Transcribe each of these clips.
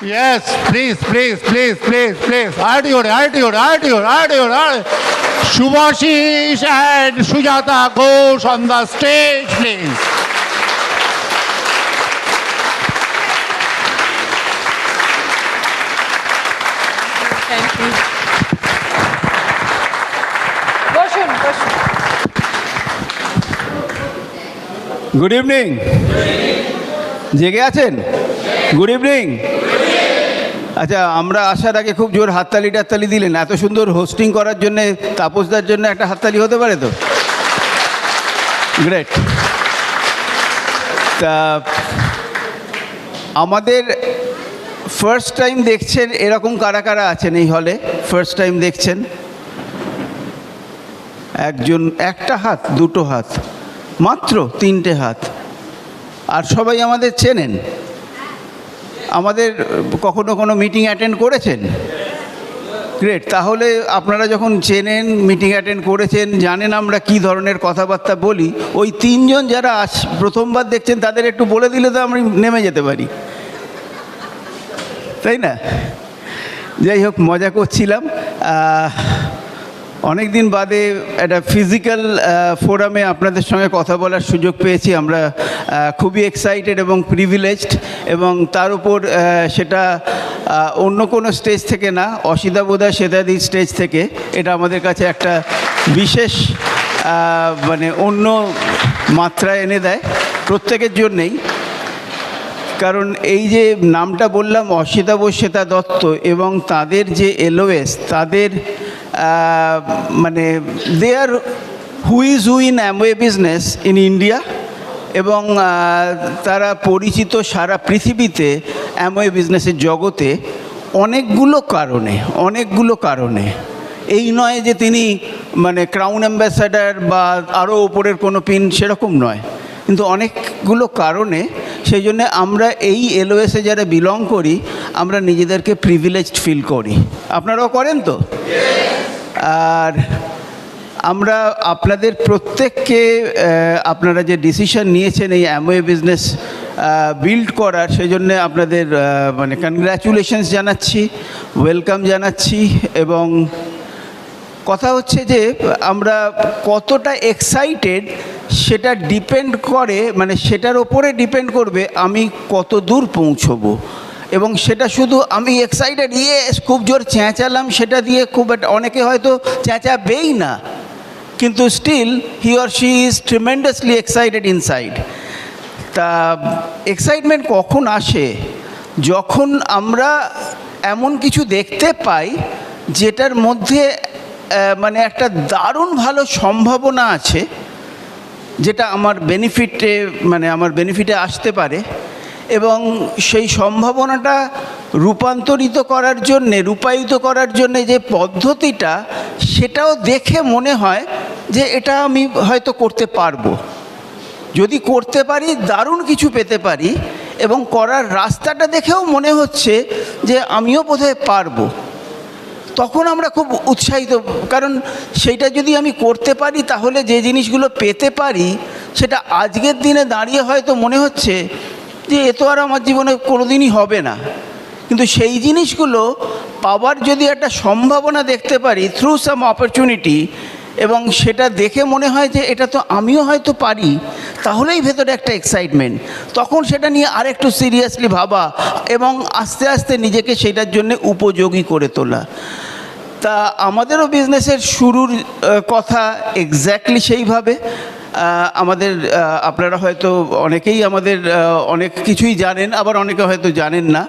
Yes, please. Attitude. Subhashish and Sujata Ghosh on the stage, please. Thank you. বসুন। Good evening. জেগে আছেন? Good evening. আচ্ছা, আমরা আসার আগে খুব জোর হাততালি দিলেন। এত সুন্দর হোস্টিং করার জন্য তাপসদার জন্য একটা হাততালি হতে পারে তো? গ্রেট। তা আমাদের ফার্স্ট টাইম দেখছেন এরকম কারা কারা আছেন এই হলে? ফার্স্ট টাইম দেখছেন? একজন, একটা হাত, দুটো হাত, মাত্র তিনটে হাত। আর সবাই আমাদের চেনেন? আমাদের কখনো কোনো মিটিং অ্যাটেন্ড করেছেন? গ্রেট। তাহলে আপনারা যখন চেনেন, মিটিং অ্যাটেন্ড করেছেন, জানেন আমরা কী ধরনের কথাবার্তা বলি, ওই তিনজন যারা প্রথমবার দেখছেন তাদের একটু বলে দিলে তো আমরা নেমে যেতে পারি, তাই না? যাই হোক, মজা করছিলাম। অনেক দিন বাদে একটা ফিজিক্যাল ফোরামে আপনাদের সঙ্গে কথা বলার সুযোগ পেয়েছি। আমরা খুবই এক্সাইটেড এবং প্রিভিলেজড, এবং তার উপর সেটা অন্য কোনো স্টেজ থেকে না, অসিতা বোধা সেদাদির স্টেজ থেকে। এটা আমাদের কাছে একটা বিশেষ মানে অন্য মাত্রা এনে দেয় প্রত্যেকের জন্যেই। কারণ এই যে নামটা বললাম, অসিতা বোস শ্বেতা দত্ত, এবং তাদের যে এলওএস, তাদের মানে they are who in Amway business in India, এবং তারা পরিচিত সারা পৃথিবীতে অ্যামওয়ে বিজনেসের জগতে অনেকগুলো কারণে। এই নয় যে তিনি মানে ক্রাউন অ্যাম্বাসাডার বা আরও ওপরের কোনো পিন, সেরকম নয়, কিন্তু অনেকগুলো কারণে। সেই জন্যে আমরা এই এলওএসে যারা বিলং করি, আমরা নিজেদেরকে প্রিভিলেজড ফিল করি। আপনারাও করেন তো? আর আমরা আপনাদের প্রত্যেককে, আপনারা যে ডিসিশন নিয়েছেন এই অ্যামওয়ে বিজনেস বিল্ড করার, সেই জন্যে আপনাদের মানে কনগ্র্যাচুলেশনস জানাচ্ছি, ওয়েলকাম জানাচ্ছি। এবং কথা হচ্ছে যে আমরা কতটা এক্সাইটেড সেটা ডিপেন্ড করে, মানে সেটার ওপরে ডিপেন্ড করবে আমি কত দূর পৌঁছবো। এবং সেটা শুধু আমি এক্সাইটেড, খুব জোর চেঁচালাম, সেটা দিয়ে খুব অনেকে হয়তো চেঁচাবেই না, কিন্তু still he or she is tremendously excited inside. তা এক্সাইটমেন্ট কখন আসে? যখন আমরা এমন কিছু দেখতে পাই যেটার মধ্যে মানে একটা দারুণ ভালো সম্ভাবনা আছে, যেটা আমার বেনিফিটে আসতে পারে, এবং সেই সম্ভাবনাটা রূপায়িত করার জন্যে যে পদ্ধতিটা, সেটাও দেখে মনে হয় যে এটা আমি হয়তো করতে পারবো। যদি করতে পারি, দারুণ কিছু পেতে পারি, এবং করার রাস্তাটা দেখেও মনে হচ্ছে যে আমিও বোধহয় পারবো। তখন আমরা খুব উৎসাহিত, কারণ সেইটা যদি আমি করতে পারি, তাহলে যে জিনিসগুলো পেতে পারি, সেটা আজকের দিনে দাঁড়িয়ে হয়তো মনে হচ্ছে যে এ তো আর আমার জীবনে কোনো দিনই হবে না, কিন্তু সেই জিনিসগুলো পাওয়ার যদি একটা সম্ভাবনা দেখতে পারি থ্রু সাম অপরচুনিটি, এবং সেটা দেখে মনে হয় যে এটা তো আমিও হয়তো পারি, তাহলেই ভেতরে একটা এক্সাইটমেন্ট। তখন সেটা নিয়ে আরেকটু সিরিয়াসলি ভাবা, এবং আস্তে আস্তে নিজেকে সেটার জন্য উপযোগী করে তোলা। তা আমাদেরও বিজনেসের শুরুর কথা এক্স্যাক্টলি সেইভাবে। আমাদের আপনারা হয়তো অনেকেই আমাদের অনেক কিছুই জানেন, আবার অনেকে হয়তো জানেন না।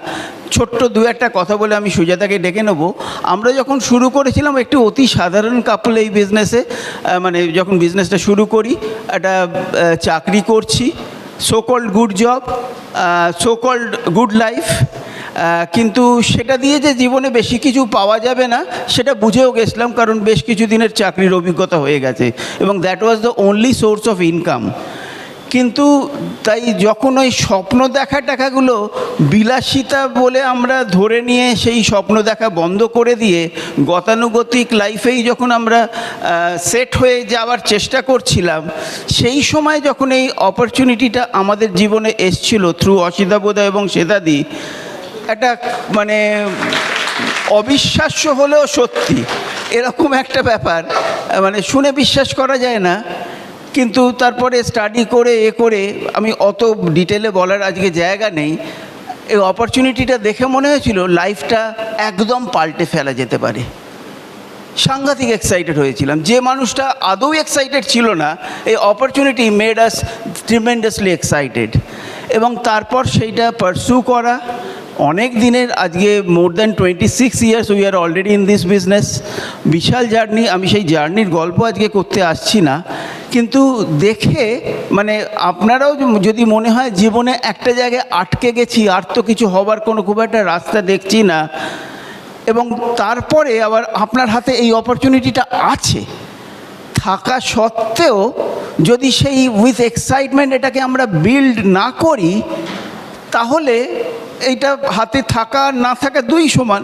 ছোট্ট দু একটা কথা বলে আমি সুজাতাকে ডেকে নেব। আমরা যখন শুরু করেছিলাম, একটি অতি সাধারণ কাপল এই বিজনেসে, মানে যখন বিজনেসটা শুরু করি, একটা চাকরি করছি, so called good job, so called good life, কিন্তু সেটা দিয়ে যে জীবনে বেশি কিছু পাওয়া যাবে না সেটা বুঝেও গেছিলাম, কারণ বেশ কিছু দিনের চাকরির অভিজ্ঞতা হয়ে গেছে, এবং that was the only source of income. কিন্তু তাই যখন ওই স্বপ্ন দেখাগুলো বিলাসিতা বলে আমরা ধরে নিয়ে সেই স্বপ্ন দেখা বন্ধ করে দিয়ে গতানুগতিক লাইফেই যখন আমরা সেট হয়ে যাওয়ার চেষ্টা করছিলাম, সেই সময় যখন এই অপরচুনিটিটা আমাদের জীবনে এসছিল থ্রু অসিতা বোধা এবং শ্বেতাদি, একটা মানে অবিশ্বাস্য হলেও সত্যি এরকম একটা ব্যাপার, মানে শুনে বিশ্বাস করা যায় না, কিন্তু তারপরে স্টাডি করে আমি অত ডিটেলে বলার আজকে জায়গা নেই। এই অপরচুনিটিটা দেখে মনে হয়েছিল লাইফটা একদম পাল্টে ফেলা যেতে পারে। সাংঘাতিক এক্সাইটেড হয়েছিলাম, যে মানুষটা আদৌ এক্সাইটেড ছিল না, এই opportunity made us tremendously excited. এবং তারপর সেইটা পারসু করা অনেক দিনের, আজকে more than 26 years we are already in this business. বিশাল জার্নি, আমি সেই জার্নির গল্প আজকে করতে আসছি না, কিন্তু দেখে মানে আপনারাও যদি মনে হয় জীবনে একটা জায়গায় আটকে গেছি, আর তো কিছু হবার কোনো খুব একটা রাস্তা দেখছি না, এবং তারপরে আবার আপনার হাতে এই অপরচুনিটিটা আছে থাকা সত্ত্বেও যদি সেই উইথ এক্সাইটমেন্ট এটাকে আমরা বিল্ড না করি, তাহলে এইটা হাতে থাকা না থাকা দুই সমান।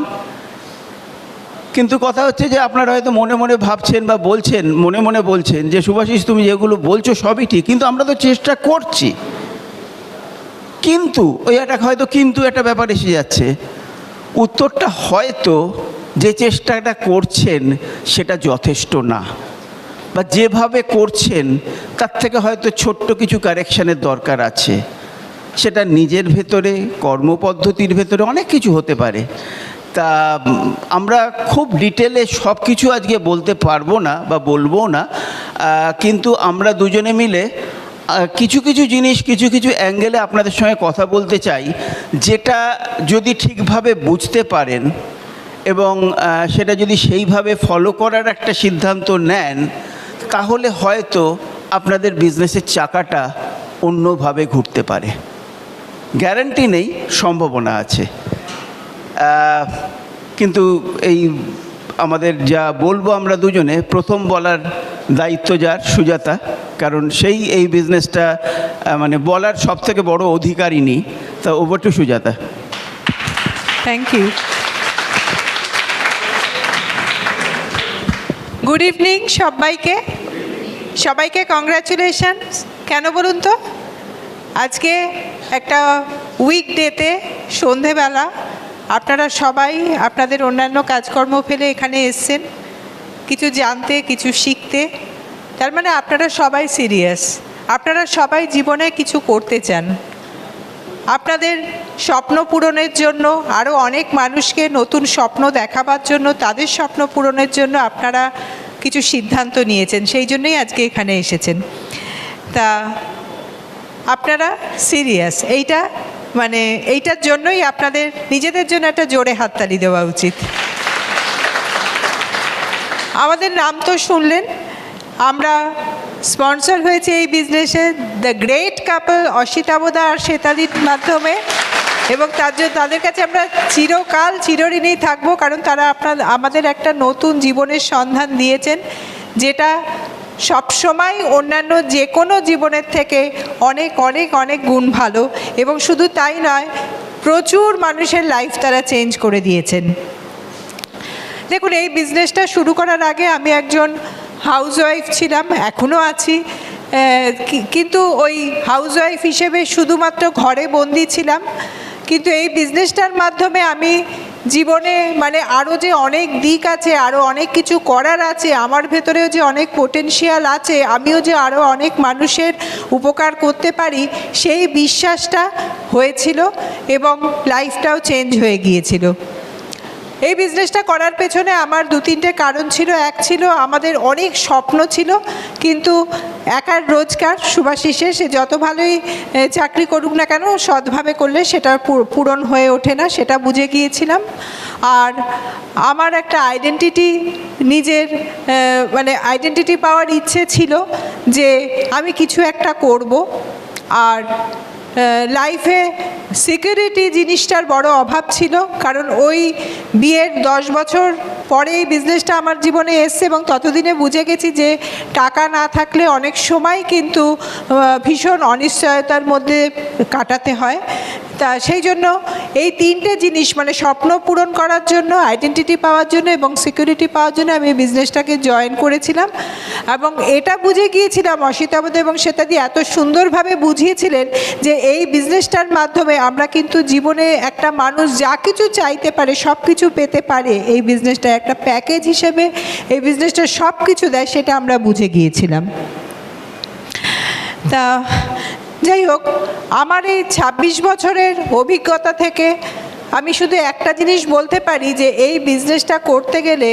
কিন্তু কথা হচ্ছে যে আপনারা হয়তো মনে মনে ভাবছেন বা বলছেন, মনে মনে বলছেন যে শুভাশিস তুমি যেগুলো বলছো সবই ঠিক, কিন্তু আমরা তো চেষ্টা করছি। কিন্তু ওই একটা হয়তো কিন্তু একটা ব্যাপার এসে যাচ্ছে, উত্তরটা হয়তো যে চেষ্টাটা করছেন সেটা যথেষ্ট না, বা যেভাবে করছেন তার থেকে হয়তো ছোট্ট কিছু কারেকশানের দরকার আছে। সেটা নিজের ভেতরে, কর্মপদ্ধতির ভেতরে অনেক কিছু হতে পারে। তা আমরা খুব ডিটেলে সব কিছু আজকে বলতে পারবো না বা বলবো না, কিন্তু আমরা দুজনে মিলে কিছু কিছু জিনিস, কিছু কিছু অ্যাঙ্গেলে আপনাদের সঙ্গে কথা বলতে চাই, যেটা যদি ঠিকভাবে বুঝতে পারেন এবং সেটা যদি সেইভাবে ফলো করার একটা সিদ্ধান্ত নেন, তাহলে হয়তো আপনাদের বিজনেসের চাকাটা অন্যভাবে ঘুরতে পারে। গ্যারান্টি নেই, সম্ভাবনা আছে। কিন্তু এই আমাদের যা বলবো আমরা দুজনে, প্রথম বলার দায়িত্ব যার, সুজাতা, কারণ সেই এই বিজনেসটা মানে বলার সবথেকে বড় অধিকারিণী। তা over to Sujata. Thank you. Good evening সবাইকে কংগ্রাচুলেশন। কেন বলুন তো, আজকে একটা উইকডেতে সন্ধেবেলা আপনারা সবাই আপনাদের অন্যান্য কাজকর্ম ফেলে এখানে এসছেন কিছু জানতে, কিছু শিখতে। তার মানে আপনারা সবাই সিরিয়াস, আপনারা সবাই জীবনে কিছু করতে চান। আপনাদের স্বপ্ন পূরণের জন্য, আরও অনেক মানুষকে নতুন স্বপ্ন দেখাবার জন্য, তাদের স্বপ্ন পূরণের জন্য আপনারা কিছু সিদ্ধান্ত নিয়েছেন, সেই জন্যই আজকে এখানে এসেছেন। তা আপনারা সিরিয়াস, এইটার জন্যই আপনাদের নিজেদের জন্য একটা জোরে হাততালি দেওয়া উচিত। আমাদের নাম তো শুনলেন, আমরা স্পন্সর হয়েছে এই বিজনেসে দ্য গ্রেট কাপল অসিতাবদা আর শ্বেতাদির মাধ্যমে, এবং তার জন্য তাদের কাছে আমরা চিরকাল চিরঋণী থাকবো, কারণ তারা আমাদের একটা নতুন জীবনের সন্ধান দিয়েছেন, যেটা সবসময় অন্যান্য যে কোনো জীবনের থেকে অনেক অনেক অনেক গুণ ভালো। এবং শুধু তাই নয়, প্রচুর মানুষের লাইফ তারা চেঞ্জ করে দিয়েছেন। দেখুন, এই বিজনেসটা শুরু করার আগে আমি একজন হাউসওয়াইফ ছিলাম, এখনও আছি, কিন্তু ওই হাউসওয়াইফ হিসেবে শুধুমাত্র ঘরে বন্দি ছিলাম। কিন্তু এই বিজনেসটার মাধ্যমে আমি জীবনে আরও যে অনেক দিক আছে, আরও অনেক কিছু করার আছে, আমার ভেতরেও যে অনেক পোটেনশিয়াল আছে, আমিও যে আরও অনেক মানুষের উপকার করতে পারি, সেই বিশ্বাসটা হয়েছিল এবং লাইফটাও চেঞ্জ হয়ে গিয়েছিল। এই বিজনেসটা করার পেছনে আমার 2-3টে কারণ ছিল। এক ছিল আমাদের অনেক স্বপ্ন ছিল, কিন্তু একার রোজগার সুভাষিসে সে যত ভালোই চাকরি করুক না কেন, সৎভাবে করলে সেটা পূরণ হয়ে ওঠে না, সেটা বুঝে গিয়েছিলাম। আর আমার একটা আইডেন্টিটি, নিজের আইডেন্টিটি পাওয়ার ইচ্ছে ছিল যে আমি কিছু একটা করব। আর লাইফে সিকিউরিটি জিনিসটার বড় অভাব ছিল, কারণ ওই বিয়ের 10 বছর পরে এই বিজনেসটা আমার জীবনে এসছে, এবং ততদিনে বুঝে গেছি যে টাকা না থাকলে অনেক সময় কিন্তু ভীষণ অনিশ্চয়তার মধ্যে কাটাতে হয়। তা সেই জন্য এই 3টে জিনিস, স্বপ্ন পূরণ করার জন্য, আইডেন্টিটি পাওয়ার জন্য এবং সিকিউরিটি পাওয়ার জন্য আমি বিজনেসটাকে জয়েন করেছিলাম। এবং এটা বুঝে গিয়েছিলাম, অসিতাবদা এবং শ্বেতাদি এত সুন্দরভাবে বুঝিয়েছিলেন যে এই বিজনেসটার মাধ্যমে আমরা কিন্তু জীবনে একটা মানুষ যা কিছু চাইতে পারে সব কিছু পেতে পারে, এই বিজনেসটা একটা প্যাকেজ হিসেবে এই বিজনেসটা সব কিছু দেয়, সেটা আমরা বুঝে গিয়েছিলাম। তা যাই হোক, আমার এই 26 বছরের অভিজ্ঞতা থেকে আমি শুধু একটা জিনিস বলতে পারি যে এই বিজনেসটা করতে গেলে,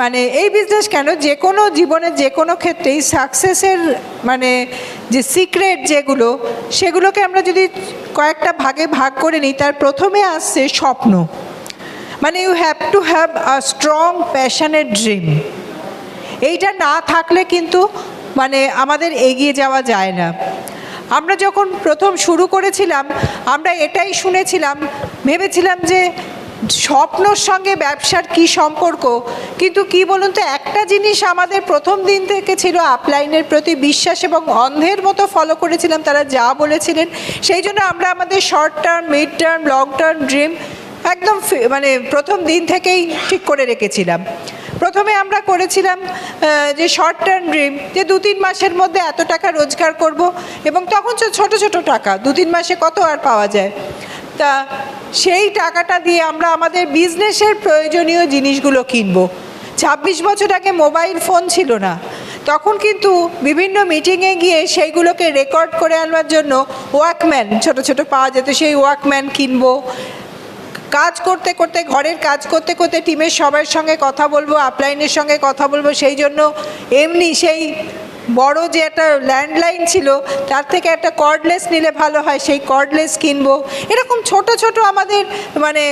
মানে এই বিজনেস কেন, যে কোনো জীবনের যে কোনো ক্ষেত্রেই সাকসেসের মানে যে সিক্রেট যেগুলো, সেগুলোকে আমরা যদি কয়েকটা ভাগে ভাগ করে নিই, তার প্রথমে আসছে স্বপ্ন। মানে you have to have a strong passionate dream. এইটা না থাকলে কিন্তু মানে আমাদের এগিয়ে যাওয়া যায় না। আমরা যখন প্রথম শুরু করেছিলাম আমরা এটাই শুনেছিলাম, ভেবেছিলাম যে স্বপ্নর সঙ্গে ব্যবসার কি সম্পর্ক, কিন্তু কি বলুন তো, একটা জিনিস আমাদের প্রথম দিন থেকে ছিল আপলাইনের প্রতি বিশ্বাস, এবং অন্ধের মতো ফলো করেছিলাম তারা যা বলেছিলেন। সেই জন্য আমরা আমাদের short term, mid term, long term dream একদম মানে প্রথম দিন থেকেই ঠিক করে রেখেছিলাম। প্রথমে আমরা করেছিলাম যে শর্ট টার্ম ড্রিম, যে 2-3 মাসের মধ্যে এত টাকা রোজগার করব, এবং তখন ছোট ছোট টাকা, 2-3 মাসে কত আর পাওয়া যায়। তা সেই টাকাটা দিয়ে আমরা আমাদের বিজনেসের প্রয়োজনীয় জিনিসগুলো কিনব। 26 বছর আগে মোবাইল ফোন ছিল না, তখন কিন্তু বিভিন্ন মিটিংয়ে গিয়ে সেইগুলোকে রেকর্ড করে আনবার জন্য ওয়াকম্যান ছোট ছোট পাওয়া যেত, সেই ওয়াকম্যান কিনবো। কাজ করতে করতে, ঘরের কাজ করতে করতে টিমের সবার সঙ্গে কথা বলবো, আপলাইনের সঙ্গে কথা বলবো, সেই জন্য এমনি সেই বড় যে একটা ল্যান্ডলাইন ছিল তার থেকে একটা কর্ডলেস নিলে ভালো হয়, সেই কর্ডলেস কিনবো। এরকম ছোট ছোট আমাদের মানে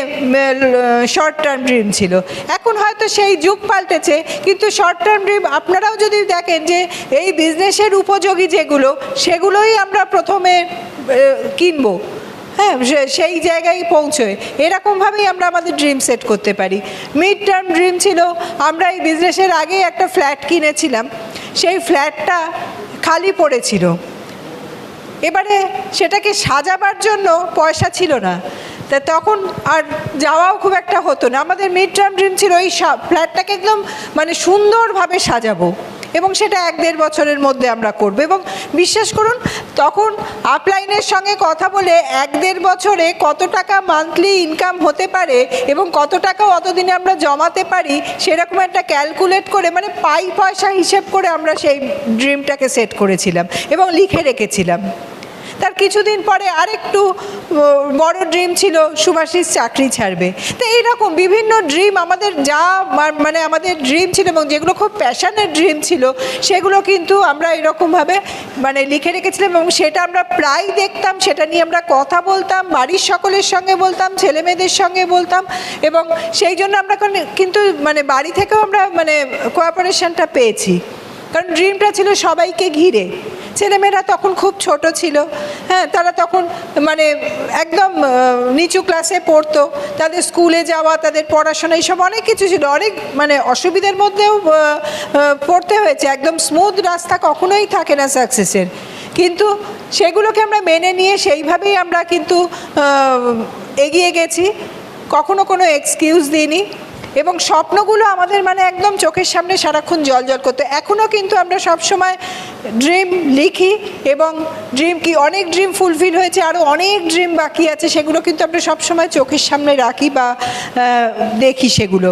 শর্ট টার্ম ড্রিম ছিল। এখন হয়তো সেই যুগ পাল্টেছে, কিন্তু শর্ট টার্ম ড্রিম আপনারাও যদি দেখেন যে এই বিজনেসের উপযোগী যেগুলো, সেগুলোই আমরা প্রথমে কিনবো। হ্যাঁ, সেই জায়গায় পৌঁছয়। এরকমভাবেই আমরা আমাদের ড্রিম সেট করতে পারি। মিড টার্ম ড্রিম ছিল, আমরা এই বিজনেসের আগে একটা ফ্ল্যাট কিনেছিলাম, সেই ফ্ল্যাটটা খালি পড়েছিল, এবারে সেটাকে সাজাবার জন্য পয়সা ছিল না, তা তখন আর যাওয়াও খুব একটা হতো না। আমাদের মিড টার্ম ড্রিম ছিল এই ফ্ল্যাটটাকে একদম মানে সুন্দরভাবে সাজাবো, এবং সেটা 1-1.5 বছরের মধ্যে আমরা করব। এবং বিশ্বাস করুন, তখন আপলাইনের সঙ্গে কথা বলে 1-1.5 বছরে কত টাকা মান্থলি ইনকাম হতে পারে এবং কত টাকা অতদিনে আমরা জমাতে পারি, সেরকম একটা ক্যালকুলেট করে, মানে পয়সা হিসেব করে আমরা সেই ড্রিমটাকে সেট করেছিলাম এবং লিখে রেখেছিলাম। তার কিছুদিন পরে আরেকটু বড় ড্রিম ছিল, সুভাষিস চাকরি ছাড়বে। তো এইরকম বিভিন্ন ড্রিম আমাদের যা মানে আমাদের ড্রিম ছিল এবং যেগুলো খুব প্যাশনের ড্রিম ছিল, সেগুলো কিন্তু আমরা এরকমভাবে মানে লিখে রেখেছিলাম, এবং সেটা আমরা প্রায় দেখতাম, সেটা নিয়ে আমরা কথা বলতাম, বাড়ির সকলের সঙ্গে বলতাম, ছেলে মেয়েদের সঙ্গে বলতাম, এবং সেই জন্য আমরা কিন্তু মানে বাড়ি থেকেও আমরা মানে কোঅপারেশনটা পেয়েছি, কারণ ড্রিমটা ছিল সবাইকে ঘিরে। ছেলেমেয়েরা তখন খুব ছোট ছিল, হ্যাঁ, তারা তখন মানে একদম নিচু ক্লাসে পড়তো, তাদের স্কুলে যাওয়া, তাদের পড়াশোনা, এইসব অনেক কিছু ছিল, অনেক মানে অসুবিধার মধ্যেও পড়তে হয়েছে। একদম স্মুথ রাস্তা কখনোই থাকে না সাকসেসের, কিন্তু সেগুলোকে আমরা মেনে নিয়ে সেইভাবেই আমরা কিন্তু এগিয়ে গেছি, কখনো কোনো এক্সকিউজ দিইনি, এবং স্বপ্নগুলো আমাদের মানে একদম চোখের সামনে সারাক্ষণ জল করতো। এখনও কিন্তু আমরা সবসময় ড্রিম লিখি, এবং ড্রিম কি অনেক ড্রিম ফুলফিল হয়েছে, আরও অনেক ড্রিম বাকি আছে, সেগুলো কিন্তু আমরা সবসময় চোখের সামনে রাখি বা দেখি সেগুলো।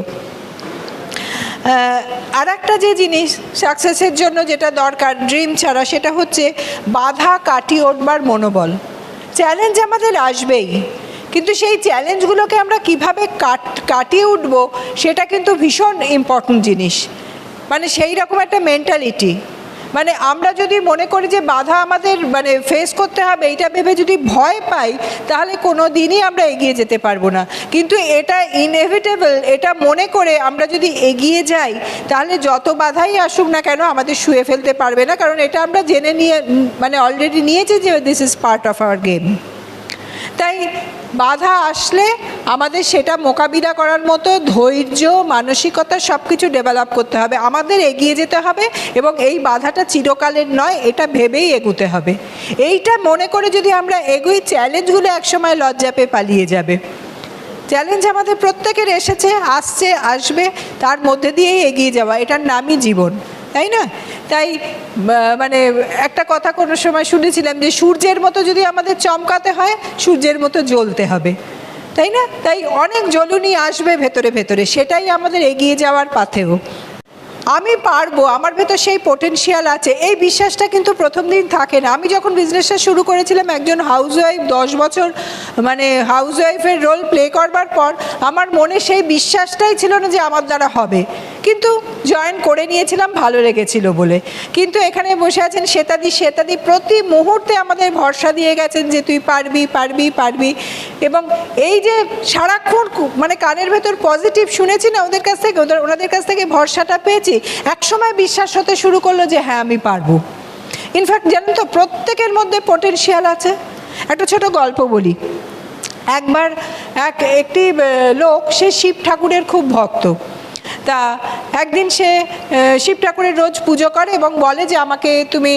আর একটা যে জিনিস সাকসেসের জন্য যেটা দরকার ড্রিম ছাড়া, সেটা হচ্ছে বাধা কাটিয়ে উঠবার মনোবল। চ্যালেঞ্জ আমাদের আসবেই, কিন্তু সেই চ্যালেঞ্জগুলোকে আমরা কিভাবে কাটিয়ে উঠব, সেটা কিন্তু ভীষণ ইম্পর্ট্যান্ট জিনিস। মানে সেই রকম একটা মেন্টালিটি, মানে আমরা যদি মনে করি যে বাধা আমাদের মানে ফেস করতে হবে, এইটা ভেবে যদি ভয় পাই, তাহলে কোনো দিনই আমরা এগিয়ে যেতে পারবো না। কিন্তু এটা ইনএভিটেবল, এটা মনে করে আমরা যদি এগিয়ে যাই, তাহলে যত বাধাই আসুক না কেন আমাদের শুয়ে ফেলতে পারবে না, কারণ এটা আমরা জেনে নিয়ে মানে অলরেডি নিয়েছি যে this is part of our game. তাই বাধা আসলে আমাদের সেটা মোকাবিলা করার মতো ধৈর্য, মানসিকতা সব কিছু ডেভেলপ করতে হবে, আমাদের এগিয়ে যেতে হবে, এবং এই বাধাটা চিরকালের নয়, এটা ভেবেই এগোতে হবে। এইটা মনে করে যদি আমরা এগোই, চ্যালেঞ্জগুলো একসময় লজ্জা পেয়ে পালিয়ে যাবে। চ্যালেঞ্জ আমাদের প্রত্যেকের এসেছে, আসছে, আসবে, তার মধ্যে দিয়েই এগিয়ে যাওয়া, এটার নামই জীবন। তাই না? তাই মানে একটা কথা কোনো সময় শুনেছিলাম যে সূর্যের মতো যদি আমাদের চমকাতে হয়, সূর্যের মতো জ্বলতে হবে, তাই না? তাই অনেক জ্বলুনি আসবে ভেতরে ভেতরে, সেটাই আমাদের এগিয়ে যাওয়ার পাথেও। আমি পারবো, আমার ভেতর সেই পোটেনশিয়াল আছে, এই বিশ্বাসটা কিন্তু প্রথম দিন থাকে না। আমি যখন বিজনেসটা শুরু করেছিলাম, একজন হাউসওয়াইফ 10 বছর মানে হাউসওয়াইফের রোল প্লে করবার পর আমার মনে সেই বিশ্বাসটাই ছিল না যে আমার দ্বারা হবে, কিন্তু জয়েন করে নিয়েছিলাম ভালো লেগেছিল বলে। কিন্তু এখানে বসে আছেন শ্বেতাদি প্রতি মুহূর্তে আমাদের ভরসা দিয়ে গেছেন যে তুই পারবি পারবি পারবি। এবং এই যে সারাক্ষণ মানে কানের ভেতর পজিটিভ শুনেছি না ওদের কাছ থেকে, ওনাদের কাছ থেকে ভরসাটা পেয়েছি, একসময় বিশ্বাস হতে শুরু করলো যে হ্যাঁ আমি পারবো। ইনফ্যাক্ট জানেন তো, প্রত্যেকের মধ্যে পোটেনশিয়াল আছে। একটা ছোট গল্প বলি। একবার একটি লোক, সে শিব ঠাকুরের খুব ভক্ত। তা একদিন সে শিব ঠাকুরের রোজ পুজো করে এবং বলে যে আমাকে তুমি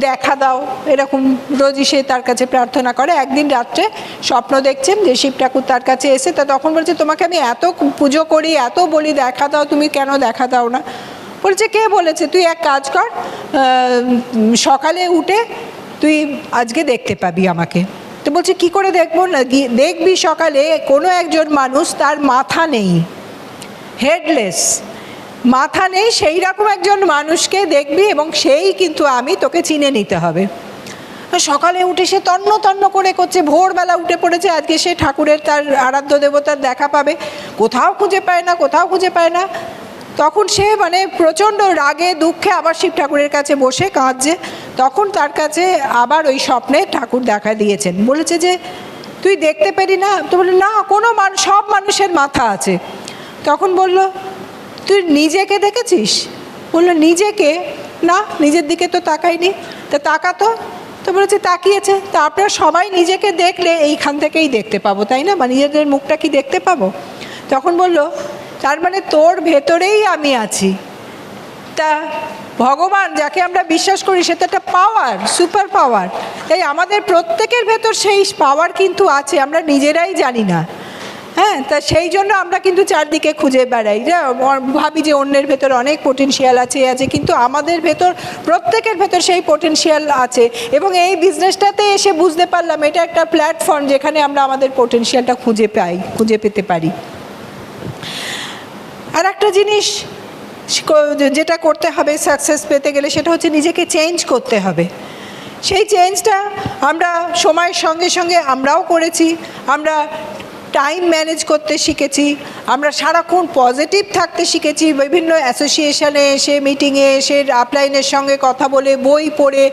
দেখা দাও, এরকম রোজই সে তার কাছে প্রার্থনা করে। একদিন রাত্রে স্বপ্ন দেখছেন যে শিব ঠাকুর তার কাছে এসে, তা তখন বলছে তোমাকে আমি এত পুজো করি, এত বলি দেখা দাও, তুমি কেন দেখা দাও না? বলছে কে বলেছে? তুই এক কাজ কর, সকালে উঠে তুই আজকে দেখতে পাবি আমাকে। তো বলছে কি করে দেখবো? না দেখবি সকালে কোনো একজন মানুষ, তার মাথা নেই, হেডলেস, মাথা নেই, সেই রকম একজন মানুষকে দেখবি এবং সেই কিন্তু আমি, তোকে চিনে নিতে হবে। সকালে উঠে সে তন্ন তন্ন করে করছে, ভোরবেলা উঠে পড়েছে, আজকে সে ঠাকুরের তার আরাধ্য দেবতার দেখা পাবে, কোথাও খুঁজে পায় না, কোথাও খুঁজে পায় না। তখন সে মানে প্রচণ্ড রাগে দুঃখে আবার শিব ঠাকুরের কাছে বসে কাঁদছে। তখন তার কাছে আবার ওই স্বপ্নে ঠাকুর দেখা দিয়েছেন, বলেছে যে তুই দেখতে পেলি না? তো বলে না, কোনো সব মানুষের মাথা আছে। তখন বলল তুই নিজেকে দেখেছিস? বললো নিজেকে না, নিজের দিকে তো তাকাইনি। তা তাকাতো? তো বলেছে তাকিয়েছে। তা আপনারা সবাই নিজেকে দেখলে এইখান থেকেই দেখতে পাবো, তাই না? বা নিজেদের মুখটা কি দেখতে পাবো? তখন বলল তার মানে তোর ভেতরেই আমি আছি। তা ভগবান যাকে আমরা বিশ্বাস করি, সে তো একটা পাওয়ার, সুপার পাওয়ার। তাই আমাদের প্রত্যেকের ভেতর সেই পাওয়ার কিন্তু আছে, আমরা নিজেরাই জানি না। হ্যাঁ, তা সেই জন্য আমরা কিন্তু চারদিকে খুঁজে বেড়াই, ভাবি যে অন্যের ভেতর অনেক পোটেনশিয়াল আছে, কিন্তু আমাদের ভেতর, প্রত্যেকের ভেতর সেই পোটেনশিয়াল আছে। এবং এই বিজনেসটাতে এসে বুঝতে পারলাম এটা একটা প্ল্যাটফর্ম যেখানে আমরা আমাদের পোটেনশিয়ালটা খুঁজে পেতে পারি। আর একটা জিনিস যেটা করতে হবে সাকসেস পেতে গেলে, সেটা হচ্ছে নিজেকে চেঞ্জ করতে হবে। সেই চেঞ্জটা আমরা সময়ের সঙ্গে সঙ্গে আমরাও করেছি। আমরা টাইম ম্যানেজ করতে শিখেছি, আমরা সারাক্ষণ পজিটিভ থাকতে শিখেছি, বিভিন্ন অ্যাসোসিয়েশনে এসে, মিটিংয়ে এসে, আপলাইনের সঙ্গে কথা বলে, বই পড়ে,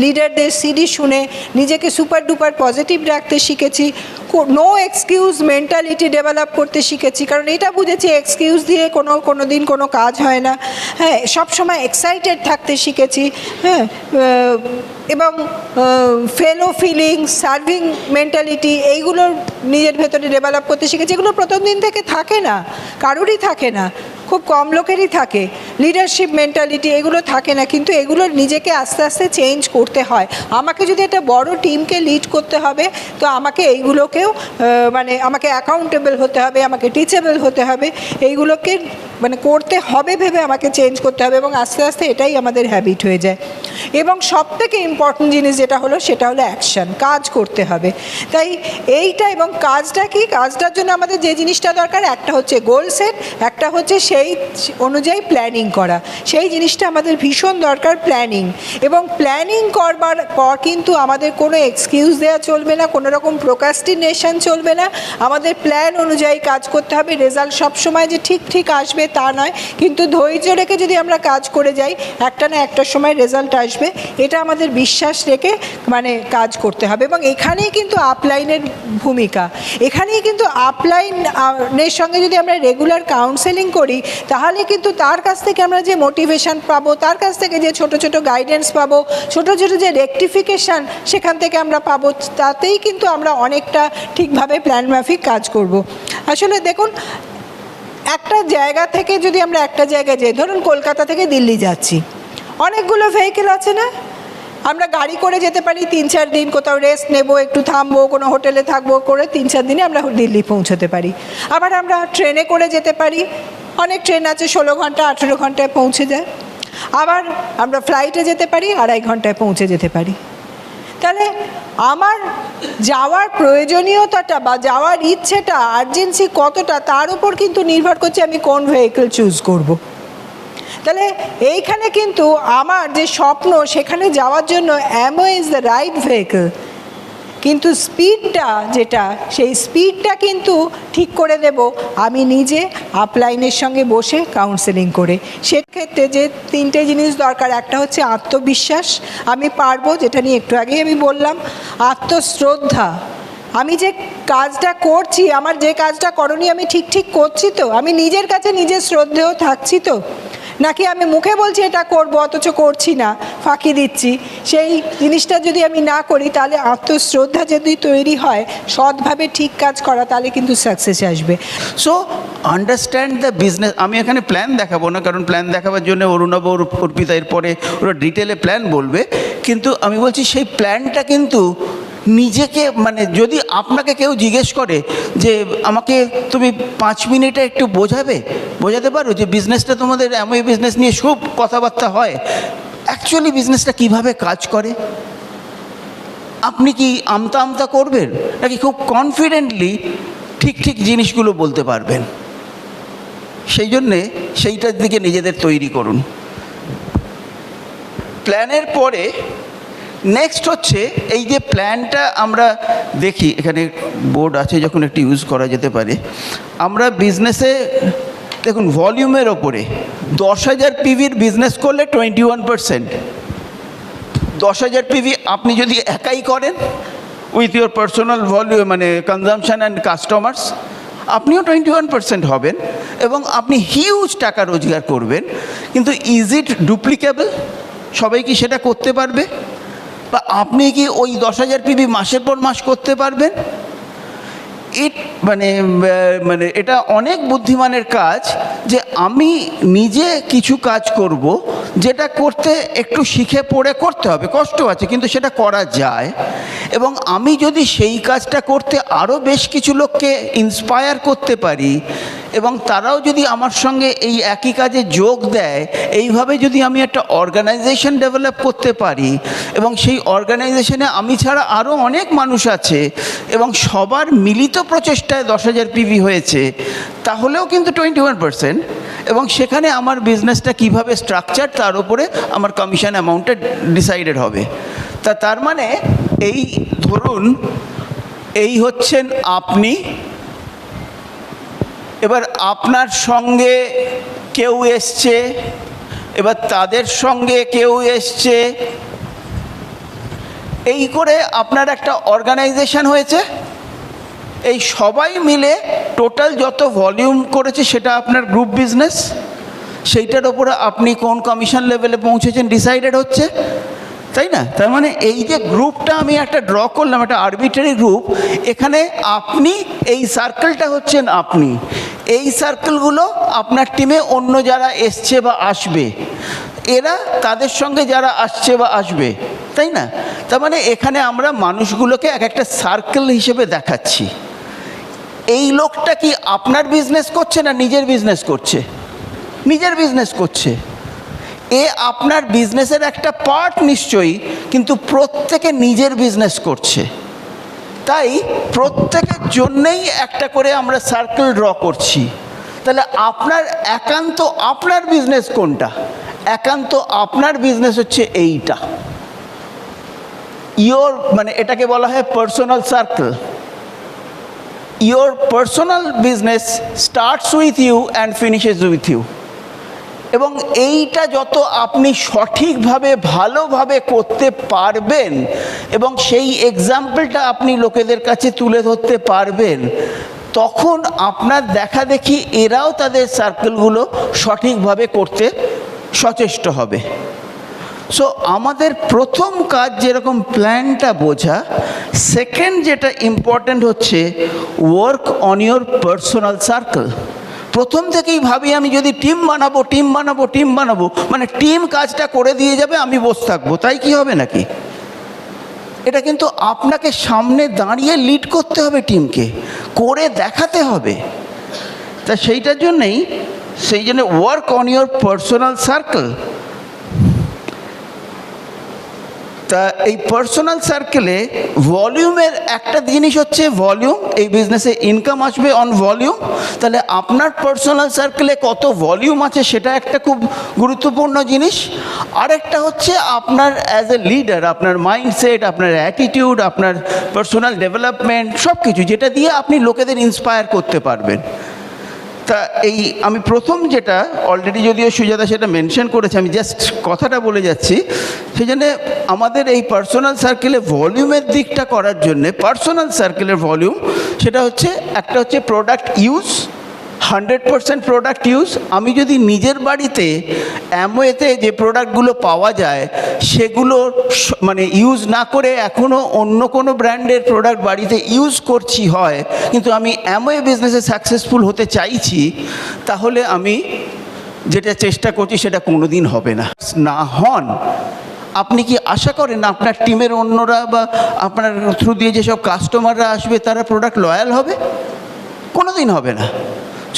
লিডারদের সিডি শুনে নিজেকে সুপার ডুপার পজিটিভ রাখতে শিখেছি। নো এক্সকিউজ মেন্টালিটি ডেভেলপ করতে শিখেছি, কারণ এটা বুঝেছি এক্সকিউজ দিয়ে কোনো দিন কোনো কাজ হয় না। হ্যাঁ, সবসময় এক্সাইটেড থাকতে শিখেছি। হ্যাঁ, এবং ফেলো ফিলিং, সার্ভিং মেন্টালিটি, এইগুলো নিজের ভেতরে ডেভেলপ করতে শিখেছি। এগুলো প্রথম দিন থেকে থাকে না, কারোরই থাকে না, খুব কম লোকেরই থাকে। লিডারশিপ মেন্টালিটি এগুলো থাকে না, কিন্তু এগুলো নিজেকে আস্তে আস্তে চেঞ্জ করতে হয়। আমাকে যদি একটা বড় টিমকে লিড করতে হবে, তো আমাকে এইগুলোকেও মানে আমাকে অ্যাকাউন্টেবল হতে হবে, আমাকে টিচেবল হতে হবে, এইগুলোকে মানে করতে হবে ভেবে আমাকে চেঞ্জ করতে হবে, এবং আস্তে আস্তে এটাই আমাদের হ্যাবিট হয়ে যায়। এবং সবথেকে ইম্পর্টেন্ট জিনিস যেটা হলো, সেটা হলো অ্যাকশন, কাজ করতে হবে। তাই এইটা, এবং কাজটা কি, কাজটার জন্য আমাদের যে জিনিসটা দরকার, একটা হচ্ছে গোল সেট, একটা হচ্ছে সেই অনুযায়ী প্ল্যানিং করা। সেই জিনিসটা আমাদের ভীষণ দরকার, প্ল্যানিং। এবং প্ল্যানিং করবার পর কিন্তু আমাদের কোনো এক্সকিউজ দেওয়া চলবে না, কোনো রকম প্রোক্রাস্টিনেশন চলবে না। আমাদের প্ল্যান অনুযায়ী কাজ করতে হবে। রেজাল্ট সবসময় যে ঠিক আসবে তা নয়, কিন্তু ধৈর্য রেখে যদি আমরা কাজ করে যাই, একটা না একটা সময় রেজাল্ট আসবে, এটা আমাদের বিশ্বাস রেখে মানে কাজ করতে হবে। এবং এখানেই কিন্তু আপলাইনের ভূমিকা, এখানেই কিন্তু আপলাইনের সঙ্গে যদি আমরা রেগুলার কাউন্সেলিং করি, তাহলে কিন্তু তার কাছ থেকে আমরা যে মোটিভেশন পাবো, তার কাছ থেকে যে ছোট ছোট গাইডেন্স পাবো, ছোট ছোট যে রেকটিফিকেশান সেখান থেকে আমরা পাবো, তাতেই কিন্তু আমরা অনেকটা ঠিকভাবে প্ল্যান মাফিক কাজ করব। আসলে দেখুন, একটা জায়গা থেকে যদি আমরা একটা জায়গায় যাই, ধরুন কলকাতা থেকে দিল্লি যাচ্ছি, অনেকগুলো ভেহিকেল আছে না? আমরা গাড়ি করে যেতে পারি 3-4 দিন, কোথাও রেস্ট নেব, একটু থামবো, কোনো হোটেলে থাকবো, করে 3-4 দিনে আমরা দিল্লি পৌঁছতে পারি। আবার আমরা ট্রেনে করে যেতে পারি, অনেক ট্রেন আছে 16 ঘন্টা 18 ঘন্টায় পৌঁছে যায়। আবার আমরা ফ্লাইটে যেতে পারি, 2.5 ঘন্টায় পৌঁছে যেতে পারি। তাহলে আমার যাওয়ার প্রয়োজনীয়তাটা বা যাওয়ার ইচ্ছেটা, আর্জেন্সি কতটা, তার উপর কিন্তু নির্ভর করছে আমি কোন ভেহিকল চুজ করব। তাহলে এইখানে কিন্তু আমার যে স্বপ্ন, সেখানে যাওয়ার জন্য অ্যামো ইজ দ্য রাইট ভেহিকল, কিন্তু স্পিডটা যেটা, সেই স্পিডটা কিন্তু ঠিক করে দেব আমি নিজে আপলাইনের সঙ্গে বসে কাউন্সেলিং করে। সেক্ষেত্রে যে 3টে জিনিস দরকার, একটা হচ্ছে আত্মবিশ্বাস, আমি পারবো, যেটা নিয়ে একটু আগেই আমি বললাম। আত্মশ্রদ্ধা, আমি যে কাজটা করছি, আমার যে কাজটা করণীয় আমি ঠিক করছি তো, আমি নিজের কাছে নিজের শ্রদ্ধেয় থাকছি তো, নাকি আমি মুখে বলছি এটা করব অথচ করছি না, ফাঁকি দিচ্ছি। সেই জিনিসটা যদি আমি না করি, তাহলে আত্মশ্রদ্ধা যদি তৈরি হয়, সৎভাবে ঠিক কাজ করা, তাহলে কিন্তু সাকসেস আসবে। So understand the business. আমি এখানে প্ল্যান দেখাবো না, কারণ প্ল্যান দেখাবার জন্য অরুণাব অর্পিতা এরপরে ওরা ডিটেলে প্ল্যান বলবে, কিন্তু আমি বলছি সেই প্ল্যানটা কিন্তু নিজেকে, মানে যদি আপনাকে কেউ জিজ্ঞেস করে যে আমাকে তুমি 5 মিনিটে একটু বোঝাতে পারো যে বিজনেসটা তোমাদের এমন বিজনেস নিয়ে খুব কথাবার্তা হয়, অ্যাকচুয়ালি বিজনেসটা কিভাবে কাজ করে, আপনি কি আমতা করবেন, নাকি খুব কনফিডেন্টলি ঠিক জিনিসগুলো বলতে পারবেন? সেই জন্যে সেইটার দিকে নিজেদের তৈরি করুন। প্ল্যানের পরে নেক্সট হচ্ছে এই যে প্ল্যানটা আমরা দেখি, এখানে বোর্ড আছে যখন একটু ইউজ করা যেতে পারে। আমরা বিজনেসে দেখুন ভলিউমের ওপরে 10,000 পিভির বিজনেস করলে 21%। 10,000 পিভি আপনি যদি একাই করেন উইথ ইউর পার্সোনাল ভলিউম, মানে কনজামশন অ্যান্ড কাস্টমার্স, আপনিও 21% হবেন এবং আপনি হিউজ টাকা রোজগার করবেন। কিন্তু ইজ ইট ডুপ্লিকেবল? সবাই কি সেটা করতে পারবে? বা আপনি কি ওই 10,000 পিভি মাসের পর মাস করতে পারবেন? মানে এটা অনেক বুদ্ধিমানের কাজ যে আমি নিজে কিছু কাজ করব, যেটা করতে একটু শিখে পড়ে করতে হবে, কষ্ট আছে, কিন্তু সেটা করা যায়। এবং আমি যদি সেই কাজটা করতে আরও বেশ কিছু লোককে ইন্সপায়ার করতে পারি এবং তারাও যদি আমার সঙ্গে এই একই কাজে যোগ দেয়, এইভাবে যদি আমি একটা অর্গানাইজেশন ডেভেলপ করতে পারি এবং সেই অর্গানাইজেশনে আমি ছাড়া আরও অনেক মানুষ আছে এবং সবার মিলিত প্রচেষ্টায় 10,000 পিভি হয়েছে, তাহলেও কিন্তু 21%। এবং সেখানে আমার বিজনেসটা কীভাবে স্ট্রাকচার, তার উপরে আমার কমিশন অ্যামাউন্টটা ডিসাইডেড হবে। তার মানে এই ধরুন এই হচ্ছেন আপনি, এবার আপনার সঙ্গে কেউ এসছে, এবার তাদের সঙ্গে কেউ এসছে, এই করে আপনার একটা অর্গানাইজেশন হয়েছে। এই সবাই মিলে টোটাল যত ভলিউম করেছে সেটা আপনার গ্রুপ বিজনেস, সেইটার ওপরে আপনি কোন কমিশন লেভেলে পৌঁছেছেন ডিসাইডেড হচ্ছে, তাই না? তার মানে এই যে গ্রুপটা আমি একটা ড্র করলাম, একটা আরবিট্রারি গ্রুপ, এখানে আপনি এই সার্কেলটা হচ্ছেন আপনি, এই সার্কেলগুলো আপনার টিমে অন্য যারা এসছে বা আসবে, এরা তাদের সঙ্গে যারা আসছে বা আসবে, তাই না? তার মানে এখানে আমরা মানুষগুলোকে এক একটা সার্কেল হিসেবে দেখাচ্ছি। এই লোকটা কি আপনার বিজনেস করছে না নিজের বিজনেস করছে? নিজের বিজনেস করছে। এ আপনার বিজনেসের একটা পার্ট নিশ্চয়ই, কিন্তু প্রত্যেকে নিজের বিজনেস করছে। তাই প্রত্যেকের জন্যেই একটা করে আমরা সার্কেল ড্র করছি। তাহলে আপনার একান্ত আপনার বিজনেস কোনটা? একান্ত আপনার বিজনেস হচ্ছে এইটা। মানে এটাকে বলা হয় personal circle. Your personal business starts with you and finishes with you. এবং এইটা যত আপনি সঠিকভাবে ভালোভাবে করতে পারবেন এবং সেই এক্সাম্পলটা আপনি লোকেদের কাছে তুলে ধরতে পারবেন, তখন আপনার দেখা দেখি এরাও তাদের সার্কেলগুলো সঠিকভাবে করতে সচেষ্ট হবে। সো আমাদের প্রথম কাজ যেরকম প্ল্যানটা বোঝা, সেকেন্ড যেটা ইম্পর্ট্যান্ট হচ্ছে work on your personal circle. প্রথম থেকেই ভাবি আমি যদি টিম বানাবো, মানে টিম কাজটা করে দিয়ে যাবে, আমি বসে থাকবো, তাই কি হবে নাকি? এটা কিন্তু আপনাকে সামনে দাঁড়িয়ে লিড করতে হবে, টিমকে করে দেখাতে হবে। তা সেই জন্য work on your personal circle. তা এই পার্সোনাল সার্কেলে ভলিউমের একটা জিনিস হচ্ছে ভলিউম, এই বিজনেসে ইনকাম আসবে অন ভলিউম। তাহলে আপনার পার্সোনাল সার্কেলে কত ভলিউম আছে সেটা একটা খুব গুরুত্বপূর্ণ জিনিস। আরেকটা হচ্ছে আপনার অ্যাজ এ লিডার, আপনার মাইন্ডসেট, আপনার অ্যাটিটিউড, আপনার পার্সোনাল ডেভেলপমেন্ট, সব কিছু যেটা দিয়ে আপনি লোকেদের ইন্সপায়ার করতে পারবেন। তা এই আমি প্রথম যেটা অলরেডি যদিও সুজাতা সেটা মেনশন করেছে, আমি জাস্ট কথাটা বলে যাচ্ছি, সেই জন্যে আমাদের এই পার্সোনাল সার্কেলে ভলিউমের দিকটা করার জন্যে পার্সোনাল সার্কেলের ভলিউম সেটা হচ্ছে একটা হচ্ছে প্রোডাক্ট ইউজ, 100% প্রোডাক্ট ইউজ। আমি যদি নিজের বাড়িতে অ্যামওয়েতে যে প্রোডাক্টগুলো পাওয়া যায় সেগুলো মানে ইউজ না করে এখনও অন্য কোনো ব্র্যান্ডের প্রোডাক্ট বাড়িতে ইউজ করছি হয়, কিন্তু আমি অ্যামওয়ে বিজনেসে সাকসেসফুল হতে চাইছি, তাহলে আমি যেটা চেষ্টা করছি সেটা কোনো দিন হবে না। না হন, আপনি কি আশা করেন আপনার টিমের অন্যরা বা আপনার থ্রু দিয়ে যেসব কাস্টমাররা আসবে তারা প্রোডাক্ট লয়াল হবে? কোনো দিন হবে না।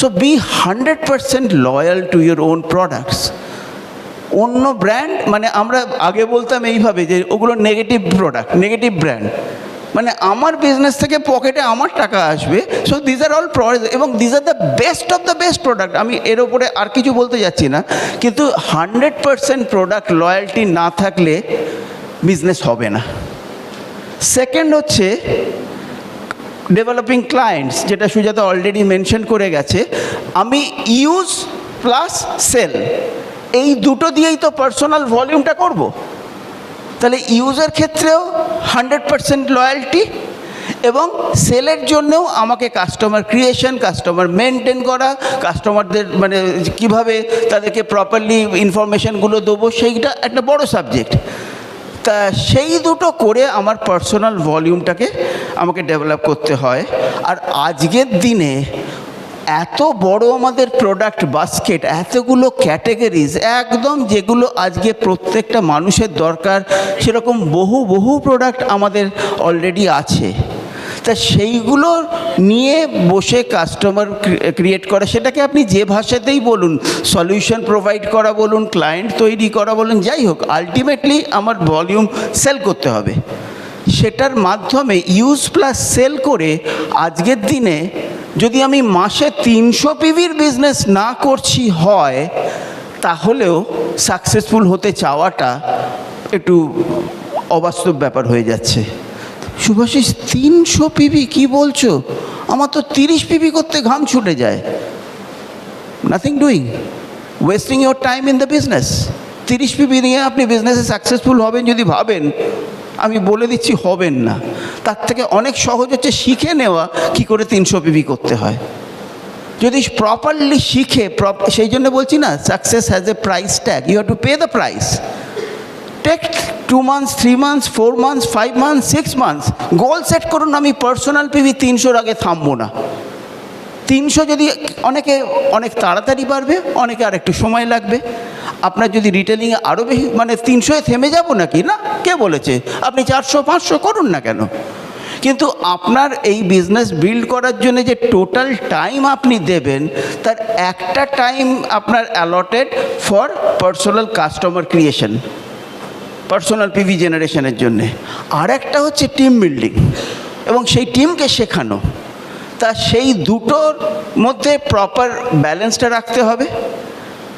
So be 100% loyal to your own products. অন্য ব্র্যান্ড মানে আমরা আগে বলতাম এইভাবে যে ওগুলো নেগেটিভ প্রোডাক্ট, নেগেটিভ ব্র্যান্ড, মানে আমার বিজনেস থেকে পকেটে আমার টাকা আসবে। সো দিজ আর অল এবং these are the best of the best product. আমি এর ওপরে আর কিছু বলতে যাচ্ছি না, কিন্তু 100% প্রোডাক্ট লয়্যালটি না থাকলে বিজনেস হবে না। সেকেন্ড হচ্ছে ডেভেলপিং ক্লায়েন্টস, যেটা সুজাতা অলরেডি মেনশন করে গেছে। আমি ইউজ প্লাস সেল, এই দুটো দিয়েই তো পার্সোনাল ভলিউমটা করব। তাহলে ইউজের ক্ষেত্রেও 100% লয়্যালটি, এবং সেলের জন্যও আমাকে কাস্টমার ক্রিয়েশন, কাস্টমার মেনটেন করা, কাস্টমারদের মানে কীভাবে তাদেরকে প্রপারলি ইনফরমেশানগুলো দেবো, সেইটা একটা বড় সাবজেক্ট। তা সেই দুটো করে আমার পার্সোনাল ভলিউমটাকে আমাকে ডেভেলপ করতে হয়। আর আজকের দিনে এত বড় আমাদের প্রোডাক্ট বাস্কেট, এতগুলো ক্যাটেগরিজ, একদম যেগুলো আজকে প্রত্যেকটা মানুষের দরকার, সেরকম বহু বহু প্রোডাক্ট আমাদের অলরেডি আছে। তা সেইগুলো নিয়ে বসে কাস্টমার ক্রিয়েট করা, সেটাকে আপনি যে ভাষাতেই বলুন, সলিউশন প্রোভাইড করা বলুন, ক্লায়েন্ট তৈরি করা বলুন, যাই হোক, আলটিমেটলি আমার ভলিউম সেল করতে হবে। সেটার মাধ্যমে ইউজ প্লাস সেল করে আজকের দিনে যদি আমি মাসে 300 পিভির বিজনেস না করছি হয়, তাহলেও সাকসেসফুল হতে চাওয়াটা একটু অবাস্তব ব্যাপার হয়ে যাচ্ছে। শুভাশিস, 300 পিভি কী বলছো? আমার তো 30 পিভি করতে ঘাম ছুটে যায়। Nothing doing, wasting your time in the business. 30 PV নিয়ে আপনি বিজনেসে সাকসেসফুল হবেন যদি ভাবেন, আমি বলে দিচ্ছি হবেন না। তার থেকে অনেক সহজ হচ্ছে শিখে নেওয়া কী করে 300 পিভি করতে হয়। যদি প্রপারলি শিখে, সেই জন্য বলছি না, success has a price tag, you have to pay the price. Take 2 months, 3 months, 4 months, 5 months, 6 months goal set করুন। আমি পার্সোনাল পিভি 300-র আগে থামবো না। 300 যদি অনেকে অনেক তাড়াতাড়ি পারবে, অনেকে আর একটু সময় লাগবে। আপনার যদি রিটেলিংয়ে আরও বেশি, মানে 300-এ থেমে যাব নাকি? না, কে বলেছে? আপনি 400-500 করুন না কেন? কিন্তু আপনার এই বিজনেস বিল্ড করার জন্য যে টোটাল টাইম আপনি দেবেন, তার একটা টাইম আপনার allotted for personal customer creation, personal PV জেনারেশনের জন্যে। আর একটা হচ্ছে টিম বিল্ডিং এবং সেই টিমকে শেখানো। তা সেই দুটোর মধ্যে প্রপার ব্যালেন্সটা রাখতে হবে।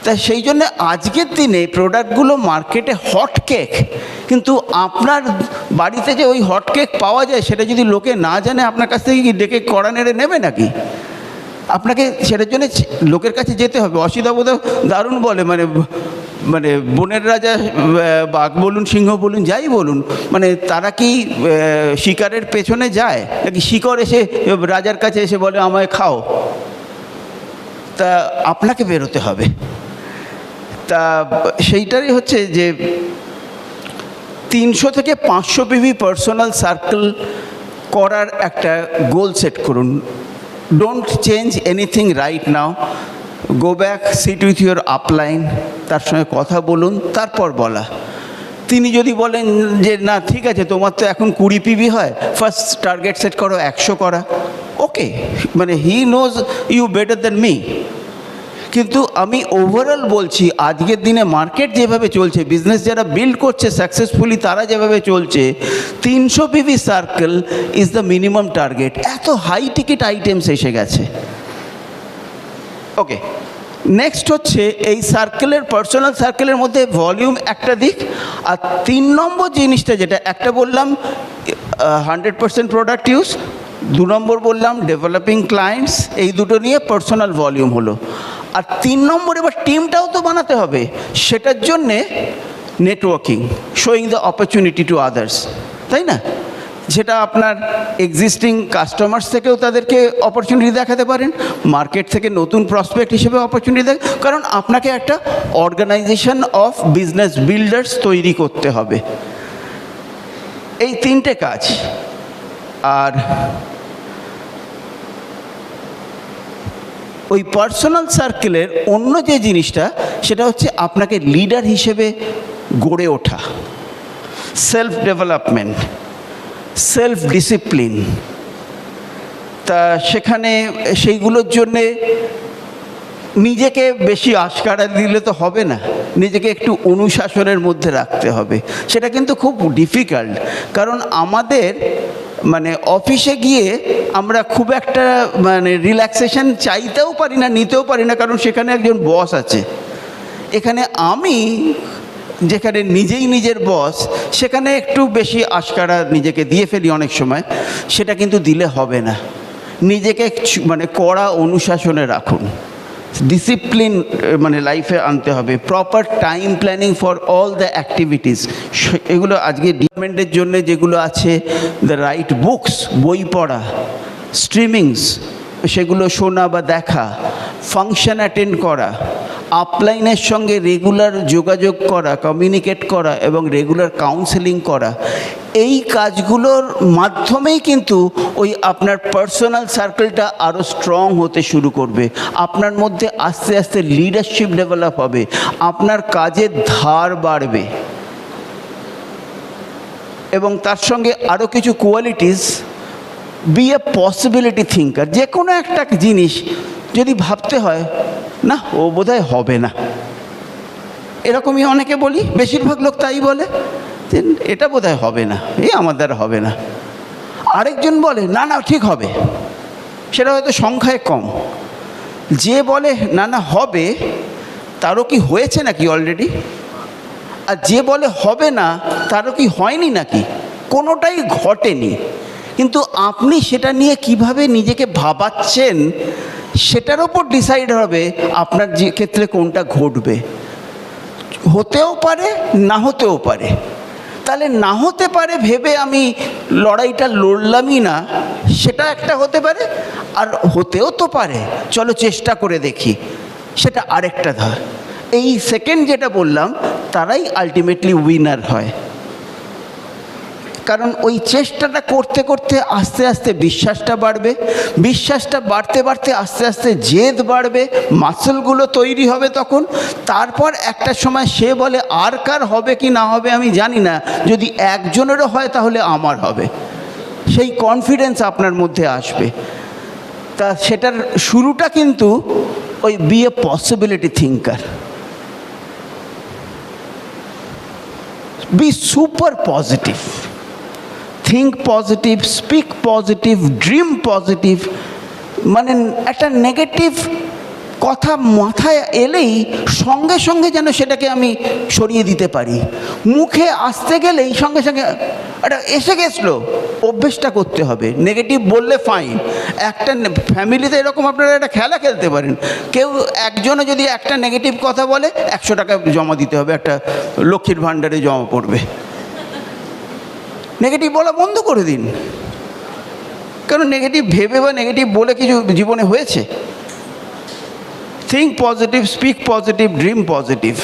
তা সেই জন্য আজকের দিনে প্রোডাক্টগুলো মার্কেটে হট কেক, কিন্তু আপনার বাড়িতে যে ওই হট কেক পাওয়া যায় সেটা যদি লোকে না জানে, আপনার কাছ থেকে কি ডেকে কড়া নেড়ে নেবে নাকি? আপনাকে সেটার জন্য লোকের কাছে যেতে হবে। অসিতা বোধ দারুণ বলে, মানে বনের রাজা বাঘ বলুন, সিংহ বলুন, যাই বলুন, মানে তারা কি শিকারের পেছনে যায় নাকি শিকার এসে রাজার কাছে এসে বলে আমায় খাও? তা আপনাকে বেরোতে হবে। তা সেইটারই হচ্ছে যে 300 থেকে 500 পিভি পার্সোনাল সার্কেল করার একটা গোল সেট করুন। Don't change anything right now. Go back, sit with your upline, তার সঙ্গে কথা বলুন, তারপর বলা। তিনি যদি বলেন যে না ঠিক আছে, তোমার তো এখন 20 পিভি হয়, ফার্স্ট টার্গেট সেট করো 100 করা, ওকে, মানে he knows you better than me. কিন্তু আমি ওভারঅল বলছি আজকের দিনে মার্কেট যেভাবে চলছে, বিজনেস যারা বিল্ড করছে সাকসেসফুলি তারা যেভাবে চলছে, 300 PV circle is the minimum target. এত হাই টিকিট আইটেমস এসে গেছে। ওকে, নেক্সট হচ্ছে এই সার্কেলের, পার্সোনাল সার্কেলের মধ্যে ভলিউম একটা দিক, আর 3 নম্বর জিনিসটা যেটা একটা বললাম 100% প্রোডাক্ট ইউজ, 2 নম্বর বললাম ডেভেলপিং ক্লায়েন্টস, এই দুটো নিয়ে পার্সোনাল ভলিউম হলো। আর 3 নম্বর এবার টিমটাও তো বানাতে হবে, সেটার জন্যে networking, showing the opportunity to others, তাই না? যেটা আপনার এক্সিস্টিং কাস্টমার্স থেকেও তাদেরকে অপরচুনিটি দেখাতে পারেন, মার্কেট থেকে নতুন প্রসপেক্ট হিসেবে অপরচুনিটি দেখ, কারণ আপনাকে একটা অর্গানাইজেশন অফ বিজনেস বিল্ডার্স তৈরি করতে হবে। এই 3টে কাজ। আর ওই পার্সোনাল সার্কেলের অন্য যে জিনিসটা সেটা হচ্ছে আপনাকে লিডার হিসেবে গড়ে ওঠা, সেলফ ডেভেলপমেন্ট, সেলফ ডিসিপ্লিন। তা সেখানে সেইগুলোর জন্যে নিজেকে বেশি আশকারা দিলে তো হবে না, নিজেকে একটু অনুশাসনের মধ্যে রাখতে হবে। সেটা কিন্তু খুব ডিফিকাল্ট, কারণ আমাদের মানে অফিসে গিয়ে আমরা খুব একটা মানে রিল্যাক্সেশন চাইতেও পারি না, নিতেও পারি না, কারণ সেখানে একজন বস আছে। এখানে আমি যেখানে নিজেই নিজের বস, সেখানে একটু বেশি আশকারা নিজেকে দিয়ে ফেলি অনেক সময়, সেটা কিন্তু দিলে হবে না। নিজেকে মানে কড়া অনুশাসনে রাখুন, ডিসিপ্লিন মানে লাইফে আনতে হবে, proper time planning for all the activities. এগুলো আজকে ডিপার্টমেন্টের জন্য যেগুলো আছে, দ্য রাইট বুকস, বই পড়া, স্ট্রিমিংস সেগুলো শোনা বা দেখা, ফাংশন অ্যাটেন্ড করা, আপলাইনের সঙ্গে রেগুলার যোগাযোগ করা, কমিউনিকেট করা এবং রেগুলার কাউন্সেলিং করা, এই কাজগুলোর মাধ্যমেই কিন্তু ওই আপনার পার্সোনাল সার্কেলটা আরও স্ট্রং হতে শুরু করবে। আপনার মধ্যে আস্তে আস্তে লিডারশিপ ডেভেলপ হবে, আপনার কাজের ধার বাড়বে এবং তার সঙ্গে আরও কিছু qualities, be a possibility thinker. যে কোনো একটা জিনিস যদি ভাবতে হয় না ও বোধহয় হবে না, এরকমই অনেকে বলি, বেশিরভাগ লোক তাই বলে যে এটা বোধহয় হবে না, এই আমার দ্বারা হবে না। আরেকজন বলে না না ঠিক হবে, সেটা হয়তো সংখ্যায় কম। যে বলে না না হবে, তারও কি হয়েছে নাকি অলরেডি? আর যে বলে হবে না, তারও কি হয়নি নাকি? কোনোটাই ঘটেনি। কিন্তু আপনি সেটা নিয়ে কিভাবে নিজেকে ভাবাচ্ছেন, সেটার ওপর ডিসাইড হবে আপনার যে ক্ষেত্রে কোনটা ঘটবে। হতেও পারে, না হতেও পারে। তাহলে না হতে পারে ভেবে আমি লড়াইটা লড়লামই না, সেটা একটা হতে পারে। আর হতেও তো পারে, চলো চেষ্টা করে দেখি, সেটা আরেকটা ধার। এই সেকেন্ড যেটা বললাম, তারাই আলটিমেটলি উইনার হয়। কারণ ওই চেষ্টাটা করতে করতে আস্তে আস্তে বিশ্বাসটা বাড়বে, বিশ্বাসটা বাড়তে বাড়তে আস্তে আস্তে জেদ বাড়বে, মাসলগুলো তৈরি হবে তখন। তারপর একটা সময় সে বলে আর কার হবে কি না হবে আমি জানি না, যদি একজনেরও হয় তাহলে আমার হবে, সেই কনফিডেন্স আপনার মধ্যে আসবে। তা সেটার শুরুটা কিন্তু ওই be a possibility thinker, be super positive, think positive, speak positive, dream positive. মানে একটা নেগেটিভ কথা মাথায় এলেই সঙ্গে সঙ্গে যেন সেটাকে আমি সরিয়ে দিতে পারি। মুখে আসতে গেলেই সঙ্গে সঙ্গে এটা এসে গেছিলো, অভ্যেসটা করতে হবে। নেগেটিভ বললে ফাইন, একটা ফ্যামিলিতে এরকম আপনারা একটা খেলা খেলতে পারেন, কেউ একজনে যদি একটা নেগেটিভ কথা বলে 100 টাকা জমা দিতে হবে, একটা লক্ষ্মীর ভাণ্ডারে জমা পড়বে। নেগেটিভ বলা বন্ধ করে দিন, কারণ নেগেটিভ ভেবে বা নেগেটিভ বলে কিছু জীবনে হয়েছে। Think positive, speak positive, dream positive.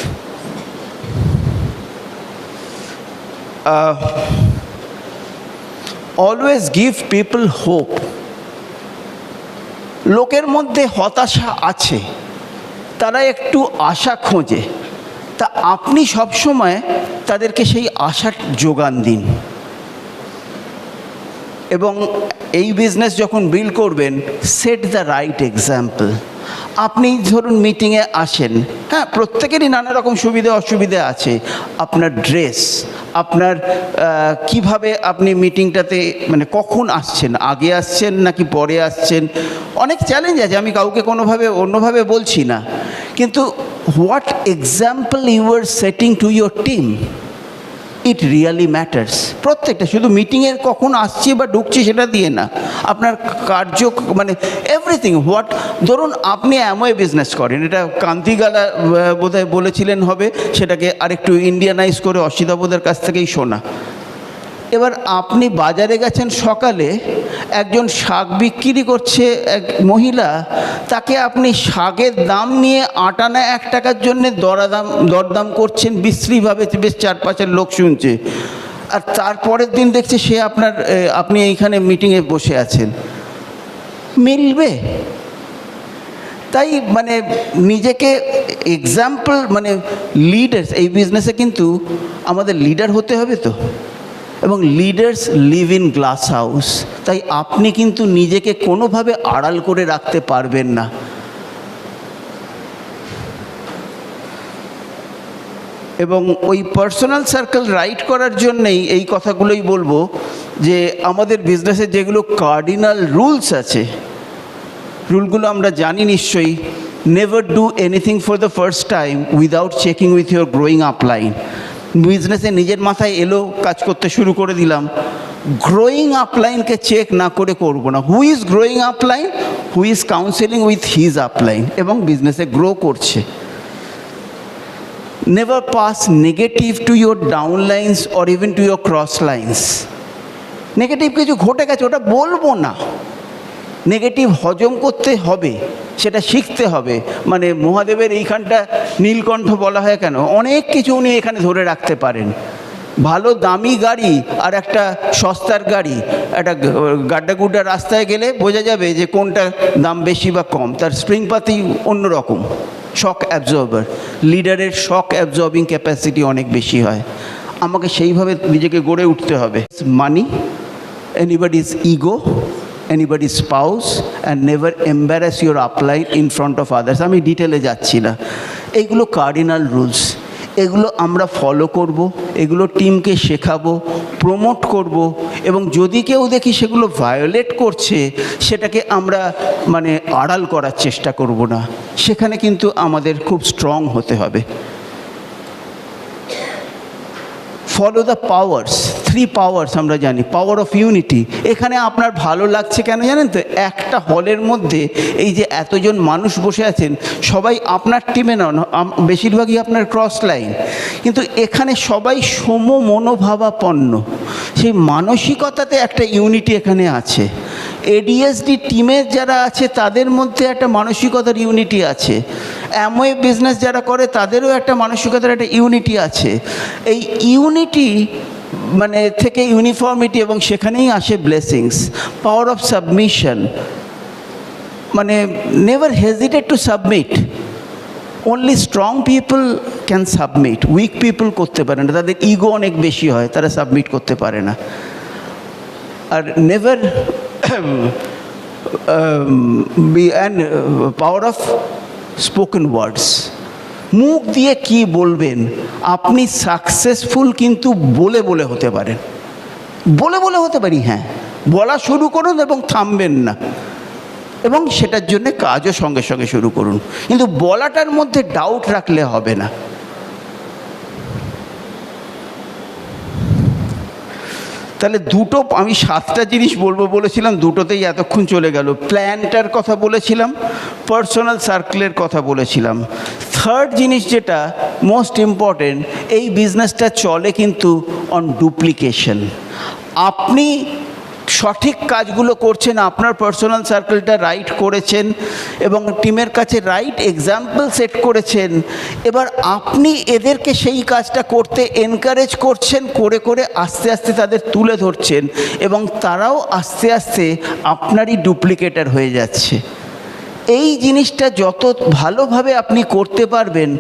Always give people hope. লোকের মধ্যে হতাশা আছে, তারা একটু আশা খোঁজে, তা আপনি সবসময় তাদেরকে সেই আশার যোগান দিন। এবং এই বিজনেস যখন বিল্ড করবেন, সেট দ্য রাইট এক্সাম্পল। আপনি ধরুন মিটিংয়ে আসেন, হ্যাঁ, প্রত্যেকেরই নানা রকম সুবিধা অসুবিধা আছে। আপনার ড্রেস, আপনার কিভাবে আপনি মিটিংটাতে মানে কখন আসছেন, আগে আসছেন নাকি পরে আসছেন, অনেক চ্যালেঞ্জ আছে, আমি কাউকে কোনোভাবে অন্যভাবে বলছি না। কিন্তু what example you are setting to your team, it really matters. প্রত্যেকটা, শুধু মিটিংয়ের কখন আসছি বা ঢুকছি সেটা দিয়ে না, আপনার কার্য মানে এভরিথিং। হোয়াট, ধরুন আপনি অ্যামওয়ে বিজনেস করেন, এটা কান্তিগালা বোধহয় বলেছিলেন হবে, সেটাকে আরেকটু ইন্ডিয়ানাইজ করে অসিতাবোধের কাছ থেকেই শোনা। এবার আপনি বাজারে গেছেন সকালে, একজন শাক বিক্রি করছে এক মহিলা, তাকে আপনি শাকের দাম নিয়ে 8 আনা 1 টাকার জন্যে দরদাম করছেন বিশ্রীভাবে, বেশ 4-5 লোক শুনছে, আর তারপরের দিন দেখছে সে আপনি এইখানে মিটিংয়ে বসে আছেন, মিলবে? তাই মানে নিজেকে এক্সাম্পল, মানে লিডার্স, এই বিজনেসে কিন্তু আমাদের লিডার হতে হবে তো, এবং leaders live in glass house. তাই আপনি কিন্তু নিজেকে কোনোভাবে আড়াল করে রাখতে পারবেন না। এবং ওই পার্সোনাল সার্কেল রাইট করার জন্যেই এই কথাগুলোই বলবো, যে আমাদের বিজনেসের যেগুলো কার্ডিনাল রুলস আছে, রুলগুলো আমরা জানি নিশ্চয়ই। Never do anything for the first time without checking with your growing up line. বিজনেসে নিজের মাথায় এলো, কাজ করতে শুরু করে দিলাম, গ্রোয়িং আপ লাইনকে চেক না করে করবো না। Who is growing up line? Who is counselling with his up line এবং বিজনেসে গ্রো করছে। Never pass negative to your down lines or even to your cross lines. Negative কিছু ঘটে গেছে, ওটা বলবো না। নেগেটিভ হজম করতে হবে, সেটা শিখতে হবে। মানে মহাদেবের এইখানটা নীলকণ্ঠ বলা হয় কেন, অনেক কিছু উনি এখানে ধরে রাখতে পারেন। ভালো দামি গাড়ি আর একটা সস্তার গাড়ি, একটা গাড্ডা রাস্তায় গেলে বোঝা যাবে যে কোনটা দাম বেশি বা কম, তার স্প্রিংপাতি অন্যরকম। শক অ্যাবজর্বার, লিডারের শক অ্যাবজর্বিং ক্যাপাসিটি অনেক বেশি হয়। আমাকে সেইভাবে নিজেকে গড়ে উঠতে হবে। মানি, anybody's ego, anybody's spouse, and never embarrass your upline in front of others. আমি ডিটেলে যাচ্ছি না। এইগুলো কার্ডিনাল রুলস, এগুলো আমরা ফলো করব, এগুলো টিমকে শেখাবো, প্রমোট করব, এবং যদি কেউ দেখি সেগুলো ভায়োলেট করছে, সেটাকে আমরা মানে আড়াল করার চেষ্টা করব না। সেখানে কিন্তু আমাদের খুব স্ট্রং হতে হবে। ফলো দ্য পাওয়ার্স, 3 পাওয়ার্স আমরা জানি। পাওয়ার অফ ইউনিটি, এখানে আপনার ভালো লাগছে কেন জানেন তো? একটা হলের মধ্যে এই যে এতজন মানুষ বসে আছেন, সবাই আপনার টিমে নন, বেশিরভাগই আপনার ক্রস লাইন, কিন্তু এখানে সবাই সম মনোভাবাপন্ন। সেই মানসিকতাতে একটা ইউনিটি এখানে আছে। এডিএসডি টিমের যারা আছে তাদের মধ্যে একটা মানসিকতার ইউনিটি আছে। অ্যামওয়ে বিজনেস যারা করে তাদেরও একটা মানসিকতার একটা ইউনিটি আছে। এই ইউনিটি মানে থেকে ইউনিফর্মিটি, এবং সেখানেই আসে ব্লেসিংস। পাওয়ার অফ সাবমিশন, মানে never hesitate to submit. Only strong people can submit, weak people করতে পারে না, তাদের ইগো অনেক বেশি হয়, তারা সাবমিট করতে পারে না। আর নেভার পাওয়ার অফ স্পোকেন ওয়ার্ডস, মুখ দিয়ে কি বলবেন। আপনি সাকসেসফুল কিন্তু বলে বলে হতে পারেন, বলে বলে হতে পারি, হ্যাঁ, বলা শুরু করুন এবং থামবেন না, এবং সেটার জন্য কাজও সঙ্গে সঙ্গে শুরু করুন, কিন্তু বলাটার মধ্যে ডাউট রাখলে হবে না। তাহলে দুটো, আমি 7টা জিনিস বলবো বলেছিলাম, দুটোতেই এতক্ষণ চলে গেল। প্ল্যানটার কথা বলেছিলাম, পার্সোনাল সার্কেলের কথা বলেছিলাম। থার্ড জিনিস যেটা মোস্ট ইম্পর্টেন্ট, এই বিজনেসটা চলে কিন্তু অন ডুপ্লিকেশন। আপনি সঠিক কাজগুলো করছেন, আপনার পার্সোনাল সার্কেলটা রাইট করেছেন এবং টিমের কাছে রাইট এক্সাম্পল সেট করেছেন। এবার আপনি এদেরকে সেই কাজটা করতে এনকারেজ করছেন, করে করে আস্তে আস্তে তাদের তুলে ধরছেন, এবং তারাও আস্তে আস্তে আপনারই ডুপ্লিকেটার হয়ে যাচ্ছে। এই জিনিসটা যত ভালোভাবে আপনি করতে পারবেন,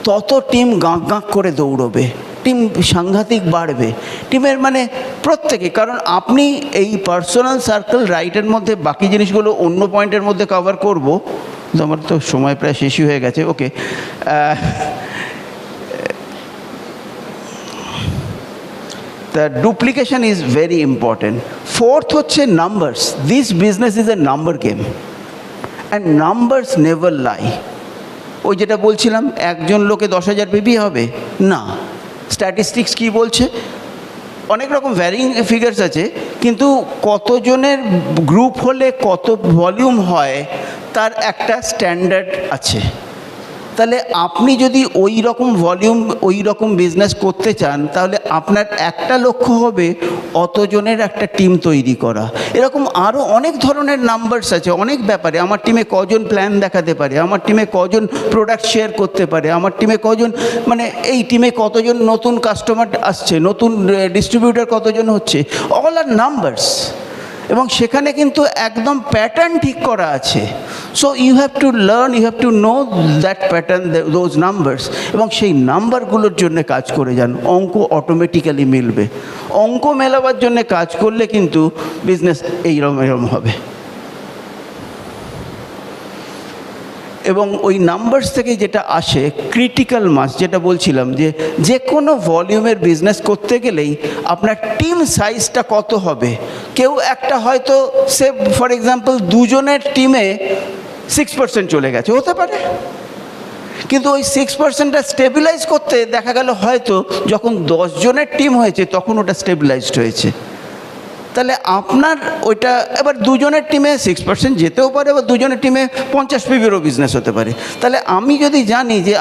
তত টিম গাঁক গাঁক করে দৌড়বে, টিম সাংঘাতিক বাড়বে, টিমের মানে প্রত্যেকে। কারণ আপনি এই পার্সোনাল সার্কেল রাইটের মধ্যে, বাকি জিনিসগুলো অন্য পয়েন্টের মধ্যে কভার করব, কিন্তু আমার তো সময় প্রায় শেষই হয়ে গেছে। ওকে, the duplication is very important. Fourth হচ্ছে numbers. This business is a number game and numbers never lie. ওই যেটা বলছিলাম, একজন লোকে 10,000 পিবি হবে না, স্ট্যাটিস্টিক্স কি বলছে, অনেক রকম ভ্যারিং ফিগার্স আছে, কিন্তু কতজনের গ্রুপ হলে কত ভলিউম হয় তার একটা স্ট্যান্ডার্ড আছে। তাহলে আপনি যদি ওই রকম ভলিউম ওই রকম বিজনেস করতে চান, তাহলে আপনার একটা লক্ষ্য হবে অতজনের একটা টিম তৈরি করা। এরকম আরও অনেক ধরনের নাম্বারস আছে, অনেক ব্যাপারে। আমার টিমে কজন প্ল্যান দেখাতে পারে, আমার টিমে কজন প্রোডাক্ট শেয়ার করতে পারে, আমার টিমে কজন, মানে এই টিমে কতজন নতুন কাস্টমার আসছে, নতুন ডিস্ট্রিবিউটার কতজন হচ্ছে, অল আর নাম্বারস। এবং সেখানে কিন্তু একদম প্যাটার্ন ঠিক করা আছে। So you have to learn, you have to know that pattern, those numbers, এবং সেই নাম্বারগুলোর জন্য কাজ করে যান। অঙ্ক অটোমেটিক্যালি মিলবে। অঙ্ক মেলাবার জন্য কাজ করলে কিন্তু বিজনেস এইরকম হবে। এবং ওই নাম্বারস থেকে যেটা আসে ক্রিটিক্যাল মাস, যেটা বলছিলাম, যে কোনো ভলিউমের বিজনেস করতে গেলেই আপনার টিম সাইজটা কত হবে। কেউ একটা হয়তো সে ফর এক্সাম্পল দুজনের টিমে 6% চলে গেছে, হতে পারে, কিন্তু ওই 6%টা স্টেবিলাইজ করতে দেখা গেল হয়তো যখন 10 জনের টিম হয়েছে তখন ওটা স্টেবিলাইজড হয়েছে। তাহলে আপনার ওইটা এবার দুজনের টিমে 6% যেতেও পারে, এবার দুজনের টিমে 50 পিবিরও বিজনেস হতে পারে। তাহলে আমি যদি জানি যে